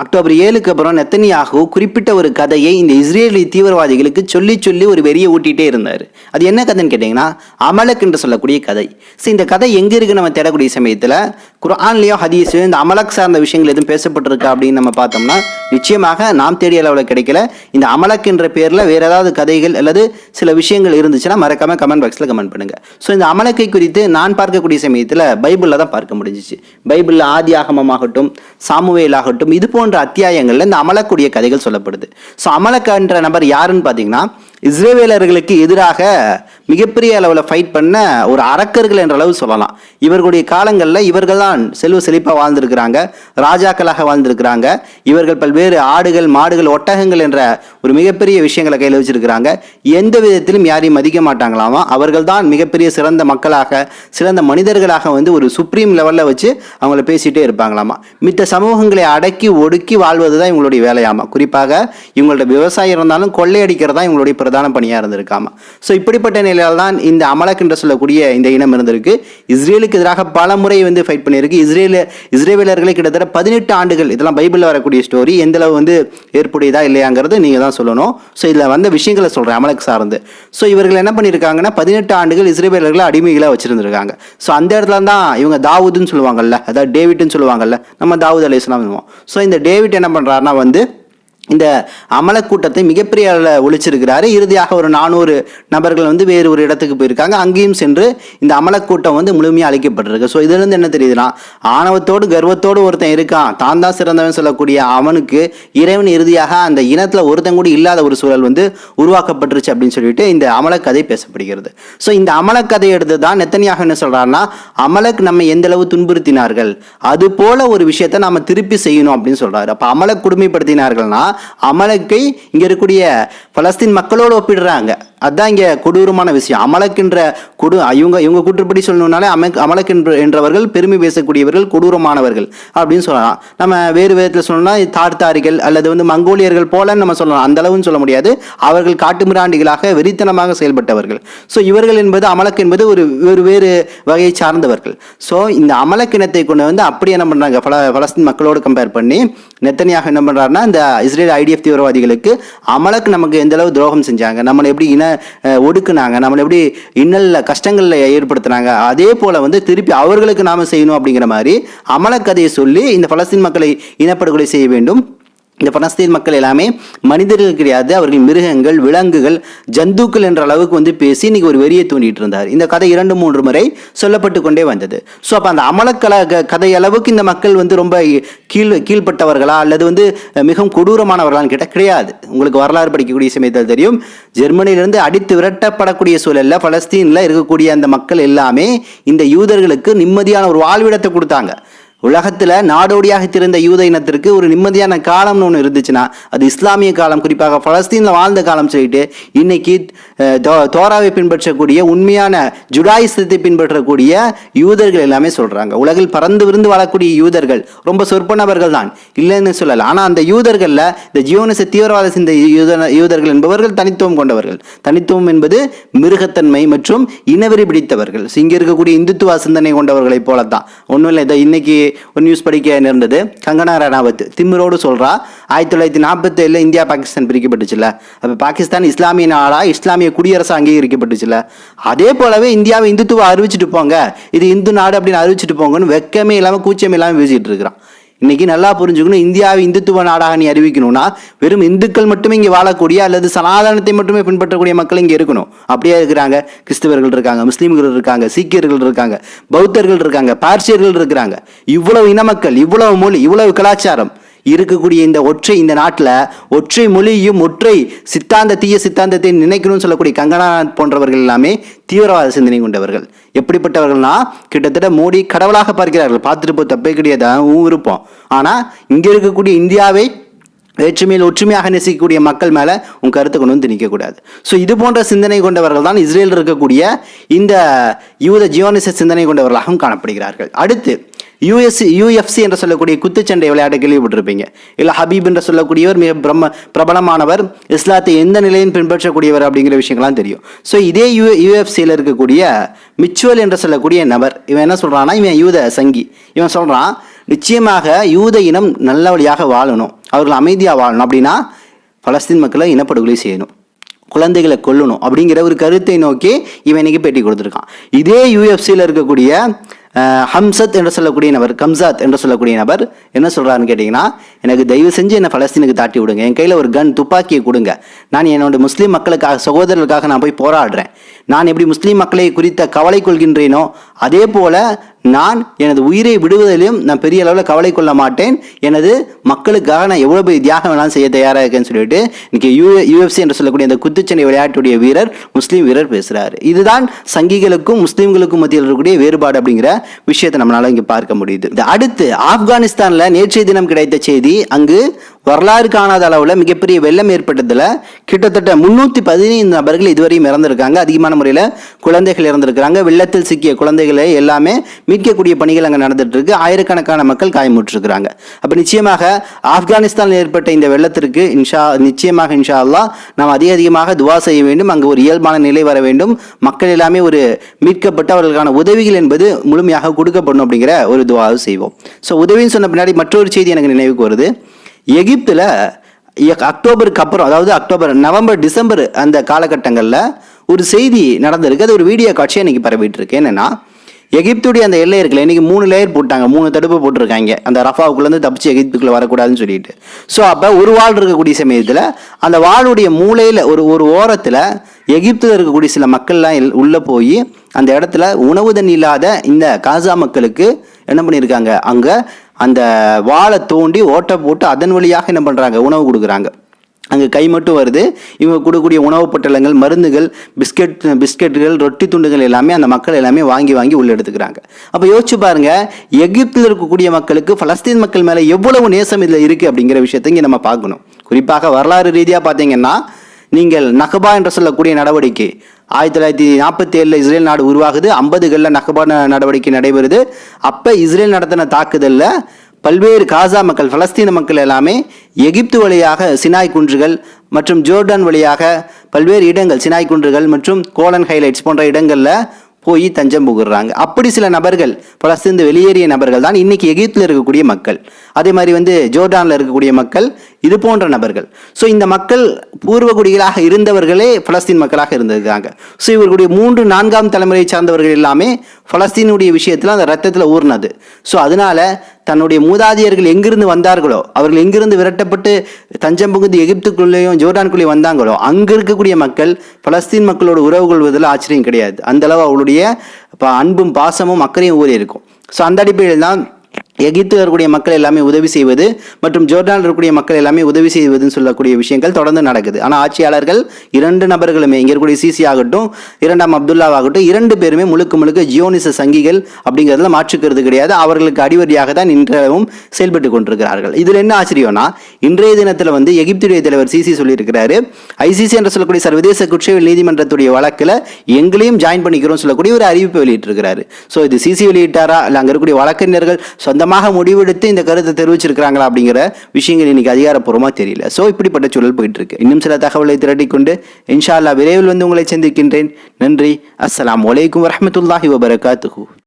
October 7க்கு அப்புறம் Netanyahu குறிப்பிட்ட ஒரு கதையை இந்த இஸ்ரேலி தீவிரவாதிகளுக்கு சொல்லி சொல்லி ஒரு வெறியை ஊட்டிகிட்டே இருந்தார். அது என்ன கதைன்னு கேட்டிங்கன்னா, அமலக் என்று சொல்லக்கூடிய கதை. ஸோ இந்த கதை எங்கே இருக்குது நம்ம தேடக்கூடிய சமயத்தில் குர்ஆன்லேயோ ஹதீஸையோ இந்த அமலக் சார்ந்த விஷயங்கள் எதுவும் பேசப்பட்டிருக்கா அப்படின்னு நம்ம பார்த்தோம்னா நிச்சயமாக நாம் தேடிய அளவில் கிடைக்கல. இந்த அமலக் என்ற பேரில் வேறு ஏதாவது கதைகள் அல்லது சில விஷயங்கள் இருந்துச்சுன்னா மறக்காமல் கமெண்ட் பாக்ஸில் கமெண்ட் பண்ணுங்கள். ஸோ இந்த அமலக்கை குறித்து நான் பார்க்கக்கூடிய சமயத்தில் பைபிளில் தான் பார்க்க முடிஞ்சிச்சு. பைபிளில் ஆதி ஆகமமாகட்டும் சாமுவேல் ஆகட்டும் இது போன்ற அத்தியாயங்கள்ல இந்த அமலக்குடைய கதைகள் சொல்லப்படுது. ஸோ அமலக் என்ற நபர் யாருன்னு பார்த்தீங்கன்னா இஸ்ரேவேலர்களுக்கு எதிராக மிகப்பெரிய அளவில் ஃபைட் பண்ண ஒரு அரக்கர்கள் என்ற அளவு சொல்லலாம். இவர்களுடைய காலங்களில் இவர்கள் தான் செல்வ செழிப்பாக வாழ்ந்திருக்கிறாங்க, ராஜாக்களாக வாழ்ந்திருக்கிறாங்க. இவர்கள் பல்வேறு ஆடுகள் மாடுகள் ஒட்டகங்கள் என்ற ஒரு மிகப்பெரிய விஷயங்களை கையில் வச்சிருக்கிறாங்க. எந்த விதத்திலும் யாரையும் மதிக்க மாட்டாங்களாமா. அவர்கள் தான் மிகப்பெரிய சிறந்த மக்களாக சிறந்த மனிதர்களாக ஒரு சுப்ரீம் லெவலில் வச்சு அவங்கள பேசிகிட்டே இருப்பாங்களாமா. மித்த சமூகங்களை அடக்கி ஒடுக்கி வாழ்வது தான் இவங்களுடைய வேலையாமா. குறிப்பாக இவங்களோட விவசாயம் இருந்தாலும் கொள்ளையடிக்கிறது தான் இவங்களுடைய பிரதான பணியாக இருந்திருக்காமா. ஸோ இப்படிப்பட்ட நிலையால் தான் இந்த அமலக் என்று சொல்லக்கூடிய இந்த இனம் இருந்திருக்கு. இஸ்ரேலுக்கு எதிராக பல முறை ஃபைட் பண்ணியிருக்கு. இஸ்ரேலர்களை கிட்டத்தட்ட 18 ஆண்டுகள், இதெல்லாம் பைபிளில் வரக்கூடிய ஸ்டோரி, எந்த அளவு ஏற்புடையதா இல்லையாங்கிறது நீங்கள் தான் சொல்லணும். ஸோ இதில் வந்த விஷயங்களை சொல்கிறேன் அமலக் சார்ந்து. ஸோ இவர்கள் என்ன பண்ணியிருக்காங்கன்னா 18 ஆண்டுகள் இஸ்ரேலர்களை அடிமைகளாக வச்சிருந்திருக்காங்க. ஸோ அந்த இடத்துல தான் இவங்க தாவூதுன்னு சொல்லுவாங்கல்ல, அதாவது டேவிட்னு சொல்லுவாங்கல்ல, நம்ம தாவூத் அலைஹிஸ்ஸலாம். ஸோ இந்த டேவிட் என்ன பண்ணுறாருன்னா இந்த அமலக் கூட்டத்தை மிகப்பெரிய அளவில் ஒழிச்சிருக்கிறாரு. இறுதியாக ஒரு 400 நபர்கள் வேறு ஒரு இடத்துக்கு போயிருக்காங்க. அங்கேயும் சென்று இந்த அமலக் கூட்டம் முழுமையாக அழிக்கப்பட்டிருக்கு. ஸோ இதிலிருந்து என்ன தெரியுதுன்னா, ஆணவத்தோடு கர்வத்தோடு ஒருத்தன் இருக்கான், தான் தான் சிறந்தவன் சொல்லக்கூடிய அவனுக்கு இறைவன் இறுதியாக அந்த இனத்தில் ஒருத்தன் கூட இல்லாத ஒரு சூழல் உருவாக்கப்பட்டுருச்சு அப்படின்னு சொல்லிட்டு இந்த அமலக் கதை பேசப்படுகிறது. ஸோ இந்த அமலக் கதை எடுத்து தான் நெத்தனியாகு என்ன சொல்றாருன்னா, அமலக் நம்ம எந்த அளவு துன்புறுத்தினார்கள் அது போல ஒரு விஷயத்தை நாம திருப்பி செய்யணும் அப்படின்னு சொல்றாரு. அப்ப அமலக் கொடுமைப்படுத்தினார்கள்னா அமலக்கை இங்க இருக்கக்கூடிய பலஸ்தீன் மக்களோடு ஒப்பிடுறாங்க. அதுதான் இங்க கொடூரமான விஷயம். அமலக் என்ற இவங்க கூற்றுப்படி சொல்லணும்னாலே அமலக் என்றவர்கள் பெருமை பேசக்கூடியவர்கள், கொடூரமானவர்கள் அப்படின்னு சொல்லலாம். நம்ம வேறு விதத்தில் சொல்லணும்னா தார்த்தாரிகள் அல்லது மங்கோலியர்கள் போல நம்ம சொல்லலாம். அந்த அளவுன்னு சொல்ல முடியாது. அவர்கள் காட்டுமிராண்டிகளாக வெறித்தனமாக செயல்பட்டவர்கள். ஸோ இவர்கள் என்பது அமலக் என்பது ஒரு வேறு வகையை சார்ந்தவர்கள். ஸோ இந்த அமலக் இனத்தை கொண்டு அப்படி என்ன பண்றாங்க, பலஸ்தீன் மக்களோடு கம்பேர் பண்ணி நெத்தனியாகு என்ன பண்றாருன்னா, இந்த இஸ்ரேல் ஐடிஎஃப் தீவிரவாதிகளுக்கு அமலக் நமக்கு எந்த அளவு துரோகம் செஞ்சாங்க, நம்மளை எப்படி ஒடுக்குனாங்க, நம்மளை எப்படி இன்னல்ல கஷ்டங்கள்ல ஏற்படுத்தினாங்க, அதே போல திருப்பி அவர்களுக்கு நாம செய்யணும் அப்படிங்கிற மாதிரி அமலக் கதையை சொல்லி இந்த பலஸ்தீன் மக்களை இனப்படுகொலை செய்ய வேண்டும். இந்த பலஸ்தீன் மக்கள் எல்லாமே மனிதர்கள் கிடையாது, அவர்கள் மிருகங்கள் விலங்குகள் ஜந்துக்கள் என்ற அளவுக்கு பேசி இன்னைக்கு ஒரு வெறியை தூண்டிட்டு இருந்தார். இந்த கதை 2-3 முறை சொல்லப்பட்டு கொண்டே வந்தது. ஸோ அப்போ அந்த அமலக்கல கதை அளவுக்கு இந்த மக்கள் ரொம்ப கீழ்பட்டவர்களா அல்லது மிகவும் கொடூரமானவர்களான்னு கேட்டால் கிடையாது. உங்களுக்கு வரலாறு படிக்கக்கூடிய சமயத்தில் தெரியும், ஜெர்மனியிலிருந்து அடித்து விரட்டப்படக்கூடிய சூழல்ல பலஸ்தீனில் இருக்கக்கூடிய அந்த மக்கள் எல்லாமே இந்த யூதர்களுக்கு நிம்மதியான ஒரு வாழ்விடத்தை கொடுத்தாங்க. உலகத்தில் நாடோடியாக திறந்த யூத இனத்திற்கு ஒரு நிம்மதியான காலம்னு ஒன்று இருந்துச்சுன்னா அது இஸ்லாமிய காலம், குறிப்பாக பலஸ்தீனில் வாழ்ந்த காலம் சொல்லிட்டு இன்னைக்கு தோராவை பின்பற்றக்கூடிய உண்மையான ஜுடாயிசத்தை பின்பற்றக்கூடிய யூதர்கள் எல்லாமே சொல்றாங்க. உலகில் பறந்து விருந்து வாழக்கூடிய யூதர்கள் ரொம்ப சொற்பனவர்கள் தான், இல்லைன்னு சொல்லல. ஆனால் அந்த யூதர்களில் இந்த ஜியோனிச தீவிரவாத சிந்த யூதர்கள் என்பவர்கள் தனித்துவம் கொண்டவர்கள். தனித்துவம் என்பது மிருகத்தன்மை மற்றும் இனவெறி பிடித்தவர்கள். இங்கே இருக்கக்கூடிய இந்துத்துவ சிந்தனை கொண்டவர்களை போலத்தான். ஒன்றும் இல்லை, இதை இன்னைக்கு ஒரு நியூஸ் படிக்க நேர்ந்தது. கங்கனா ரனாவத் திமிரோடு சொல்றா, 1947 இந்தியா பாகிஸ்தான் பிரிக்கப்பட்டுச்சுல, அப்ப பாகிஸ்தான் இஸ்லாமிய நாடா இஸ்லாமிய குடியரசு அங்கீகரிக்கப்பட்டுச்சுல, அதே போலவே இந்தியாவை இந்துத்துவ அறிவிச்சுட்டு போங்க, இது இந்து நாடு அப்படின்னு அறிவிச்சுட்டு போங்கன்னு வெக்கமே இல்லாம கூச்சமே இல்லாம பேசிட்டு இருக்கிறான். இன்னைக்கு நல்லா புரிஞ்சுக்கணும், இந்தியாவை இந்துத்துவ நாடாக நீ அறிவிக்கணும்னா வெறும் இந்துக்கள் மட்டுமே இங்கே வாழக்கூடிய அல்லது சனாதனத்தை மட்டுமே பின்பற்றக்கூடிய மக்கள் இங்கே இருக்கணும். அப்படியே இருக்கிறாங்க. கிறிஸ்தவர்கள் இருக்காங்க, முஸ்லீம்கள் இருக்காங்க, சீக்கியர்கள் இருக்காங்க, பௌத்தர்கள் இருக்காங்க, பார்சியர்கள் இருக்கிறாங்க. இவ்வளவு இன மக்கள், இவ்வளவு மொழி, இவ்வளவு கலாச்சாரம் இருக்கக்கூடிய இந்த நாட்டில் ஒற்றை மொழியும் ஒற்றை தீய சித்தாந்தத்தை நினைக்கணும்னு சொல்லக்கூடிய கங்கனா போன்றவர்கள் எல்லாமே தீவிரவாத சிந்தனை கொண்டவர்கள். எப்படிப்பட்டவர்கள்னா கிட்டத்தட்ட மோடி கடவுளாக பார்க்கிறார்கள். பார்த்துட்டு போய் தப்பே கிடையாது, இருப்போம். ஆனால் இங்கே இருக்கக்கூடிய இந்தியாவை வேற்றுமையில் ஒற்றுமையாக நேசிக்கக்கூடிய மக்கள் மேலே உன் கருத்தை கொண்டு திணிக்கக்கூடாது. ஸோ இது போன்ற சிந்தனை கொண்டவர்கள் தான் இஸ்ரேலில் இருக்கக்கூடிய இந்த யூத ஜியோனிச சிந்தனை கொண்டவர்களாகவும் காணப்படுகிறார்கள். அடுத்து UFC என்று சொல்லக்கூடிய குத்துச்சண்டை விளையாட்டை கேள்விப்பட்டிருப்பீங்க. இல்லை ஹபீப் என்று சொல்லக்கூடியவர் மிக பிரபலமானவர், இஸ்லாத்தை எந்த நிலையும் பின்பற்றக்கூடியவர் அப்படிங்கிற விஷயங்கள்லாம் தெரியும். ஸோ இதே UFC-யில் இருக்கக்கூடிய மிச்சுவல் என்று சொல்லக்கூடிய நபர், இவன் என்ன சொல்றான்னா, இவன் யூத சங்கி. இவன் சொல்றான், நிச்சயமாக யூத இனம் நல்ல வழியாக வாழணும், அவர்கள் அமைதியாக வாழணும். அப்படின்னா பலஸ்தீன் மக்களை இனப்படுகொலை செய்யணும், குழந்தைகளை கொல்லணும் அப்படிங்கிற ஒரு கருத்தை நோக்கி இவன் இன்னைக்கு பேட்டி கொடுத்துருக்கான். இதே யூஎஃப்சியில் இருக்கக்கூடிய ஹம்சத் என்று சொல்லக்கூடிய நபர், கம்சாத் என்று சொல்லக்கூடிய நபர் என்ன சொல்கிறாருன்னு கேட்டிங்கன்னா, எனக்கு தயவு செஞ்சு என்னை பலஸ்தீனுக்கு தாட்டி விடுங்க, என் கையில் ஒரு கன் துப்பாக்கியை கொடுங்க, நான் என்னோட முஸ்லீம் மக்களுக்காக சகோதரர்களுக்காக நான் போய் போராடுறேன், நான் எப்படி முஸ்லீம் மக்களை குறித்த கவலை கொள்கின்றேனோ அதே போல நான் எனது உயிரை விடுவதிலும் நான் பெரிய அளவில் கவலை கொள்ள மாட்டேன், எனது மக்களுக்காக நான் எவ்வளோ பெரிய தியாகம் வேணாலும் செய்ய தயாராக இருக்கேன்னு சொல்லிட்டு இன்னைக்கு யூஎஃப்சி என்று சொல்லக்கூடிய அந்த குத்துச்சண்டை விளையாட்டுடைய வீரர், முஸ்லீம் வீரர் பேசுகிறாரு. இதுதான் சங்கிகளுக்கும் முஸ்லீம்களுக்கும் மத்தியில் இருக்கக்கூடிய வேறுபாடு அப்படிங்கிற விஷயத்தை நம்மளால இங்கே பார்க்க முடியுது. அடுத்து ஆப்கானிஸ்தானில் நேற்றைய தினம் கிடைத்த செய்தி, அங்கு வரலாறு காணாத அளவில் மிகப்பெரிய வெள்ளம் ஏற்பட்டதில் கிட்டத்தட்ட 315 நபர்கள் இதுவரையும் இறந்திருக்காங்க. அதிகமான முறையில் குழந்தைகள் இறந்திருக்கிறாங்க. வெள்ளத்தில் சிக்கிய குழந்தைகளை எல்லாமே மீட்கக்கூடிய பணிகள் அங்கே நடந்துட்டு இருக்கு. ஆயிரக்கணக்கான மக்கள் காயமுற்றிருக்கிறாங்க. அப்போ நிச்சயமாக ஆப்கானிஸ்தானில் ஏற்பட்ட இந்த வெள்ளத்திற்கு நிச்சயமாக இன்ஷா அல்லாஹ் நாம் அதிகமாக துவா செய்ய வேண்டும். அங்கு ஒரு இயல்பான நிலை வர வேண்டும். மக்கள் எல்லாமே ஒரு மீட்கப்பட்டு அவர்களுக்கான உதவிகள் என்பது முழுமையாக கொடுக்கப்படணும் அப்படிங்கிற ஒரு துவாவை செய்வோம். ஸோ உதவின்னு சொன்ன பின்னாடி மற்றொரு செய்தி எனக்கு நினைவுக்கு வருது. எகிப்தில் அக்டோபருக்கு அப்புறம், அதாவது நவம்பர் டிசம்பர் அந்த காலகட்டங்களில் ஒரு செய்தி நடந்திருக்கு. அது ஒரு வீடியோ காட்சியாக இன்னைக்கு பரவிட்டு இருக்கு. என்னன்னா, எகிப்துடைய அந்த எல்லை இருக்குல்ல, இன்னைக்கு 3 லேயர் போட்டாங்க, 3 தடுப்பு போட்டிருக்காங்க அந்த ரஃபாவுக்குள்ளேருந்து தப்பிச்சு எகிப்துக்குள்ளே வரக்கூடாதுன்னு சொல்லிட்டு. ஸோ அப்போ ஒரு வாள் இருக்கக்கூடிய சமயத்தில் அந்த வாளுடைய மூலையில் ஒரு ஓரத்தில் எகிப்தில் இருக்கக்கூடிய சில மக்கள்லாம் உள்ளே போய் அந்த இடத்துல உணவு தண்ணி இல்லாத இந்த காசா மக்களுக்கு என்ன பண்ணியிருக்காங்க, அங்கே அந்த வாழை தோண்டி ஓட்டை போட்டு அதன் வழியாக என்ன பண்ணுறாங்க, உணவு கொடுக்குறாங்க. அங்கே கை மட்டும் வருது. இவங்க கொடுக்கக்கூடிய உணவு பொட்டலங்கள், மருந்துகள், பிஸ்கெட்டுகள், ரொட்டி துண்டுகள் எல்லாமே அந்த மக்கள் எல்லாமே வாங்கி உள்ள எடுத்துக்கிறாங்க. அப்போ யோசிச்சு பாருங்க, எகிப்தில் இருக்கக்கூடிய மக்களுக்கு பலஸ்தீன் மக்கள் மேலே எவ்வளவு நேசம் இதில் இருக்குது அப்படிங்கிற விஷயத்தை இங்கே நம்ம பார்க்கணும். குறிப்பாக வரலாறு ரீதியாக பார்த்தீங்கன்னா, நீங்கள் நகபா என்று சொல்லக்கூடிய நடவடிக்கை 1947 இஸ்ரேல் நாடு உருவாகுது. 50களில் நகபா நடவடிக்கை நடைபெறுது. அப்போ இஸ்ரேல் நடத்தின தாக்குதலில் பல்வேறு காசா மக்கள், பலஸ்தீன மக்கள் எல்லாமே எகிப்து வழியாக சினாய் குன்றுகள் மற்றும் ஜோர்டான் வழியாக பல்வேறு இடங்கள், சினாய் குன்றுகள் மற்றும் கோலன் ஹைலைட்ஸ் போன்ற இடங்களில் போய் தஞ்சம் புகுறாங்க. அப்படி சில நபர்கள், பலஸ்தீன் வெளியேறிய நபர்கள் தான் இன்னைக்கு எகிப்தில் இருக்கக்கூடிய மக்கள். அதே மாதிரி ஜோர்டானில் இருக்கக்கூடிய மக்கள், இது போன்ற நபர்கள். ஸோ இந்த மக்கள் பூர்வகுடிகளாக இருந்தவர்களே பலஸ்தீன் மக்களாக இருந்திருக்காங்க. ஸோ இவர்களுடைய 3, 4ஆம் தலைமுறையை சார்ந்தவர்கள் எல்லாமே பலஸ்தீனுடைய விஷயத்தில் அந்த ரத்தத்தில் ஊர்னது. ஸோ அதனால தன்னுடைய மூதாதையர்கள் எங்கிருந்து வந்தார்களோ, அவர்கள் எங்கிருந்து விரட்டப்பட்டு தஞ்சம் புகுந்து எகிப்துக்குள்ளேயும் ஜோர்டானுக்குள்ளேயும் வந்தாங்களோ, அங்கே இருக்கக்கூடிய மக்கள் பலஸ்தீன் மக்களோட உறவு கொள்வதில் ஆச்சரியம் கிடையாது. அந்த அளவு அவளுடைய அன்பும் பாசமும் அக்கறையும் ஊறி இருக்கும். ஸோ அந்த அடிப்படையில் தான் எகிப்தில் இருக்கக்கூடிய மக்கள் எல்லாமே உதவி செய்வது மற்றும் ஜோர்டானில் இருக்கக்கூடிய மக்கள் எல்லாமே உதவி செய்வதுன்னு சொல்லக்கூடிய விஷயங்கள் தொடர்ந்து நடக்குது. ஆனால் ஆட்சியாளர்கள் 2 நபர்களுமே, இங்கே இருக்கக்கூடிய சிசி ஆகட்டும், 2ஆம் அப்துல்லாவாகட்டும், 2 பேருமே முழுக்க ஜியோனிச சங்கிகள் அப்படிங்கிறதுல மாற்றுக்கிறது கிடையாது. அவர்களுக்கு அடிவரியாக தான் இன்றளவும் செயல்பட்டு கொண்டிருக்கிறார்கள். இதில் என்ன ஆச்சரியம்னா, இன்றைய தினத்தில் எகிப்துடைய தலைவர் சிசி சொல்லியிருக்கிறாரு, ஐசிசி என்று சொல்லக்கூடிய சர்வதேச குற்றவியல் நீதிமன்றத்துடைய வழக்கில் எங்களையும் ஜாயின் பண்ணிக்கிறோம் சொல்லக்கூடிய ஒரு அறிவிப்பை வெளியிட்டிருக்கிறாரு. ஸோ இது சிசி வெளியிட்டாரா இல்லை அங்கே இருக்கக்கூடிய வழக்கறிஞர்கள் சொந்தமாக முடிவெடுத்து இந்த கருத்தை தெரிவிச்சிருக்கிறாங்களா அப்படிங்கிற விஷயங்கள் இன்னைக்கு அதிகாரப்பூர்வமாக தெரியல. ஸோ இப்படிப்பட்ட சூழல் போயிட்டு இருக்கு. இன்னும் சில தகவலை திரட்டிக்கொண்டு இன்ஷா அல்லாஹ் விரைவில் உங்களை சந்திக்கின்றேன். நன்றி. அஸ்ஸலாமு அலைக்கும் வரஹ்மத்துல்லாஹி வபரகாத்துஹு.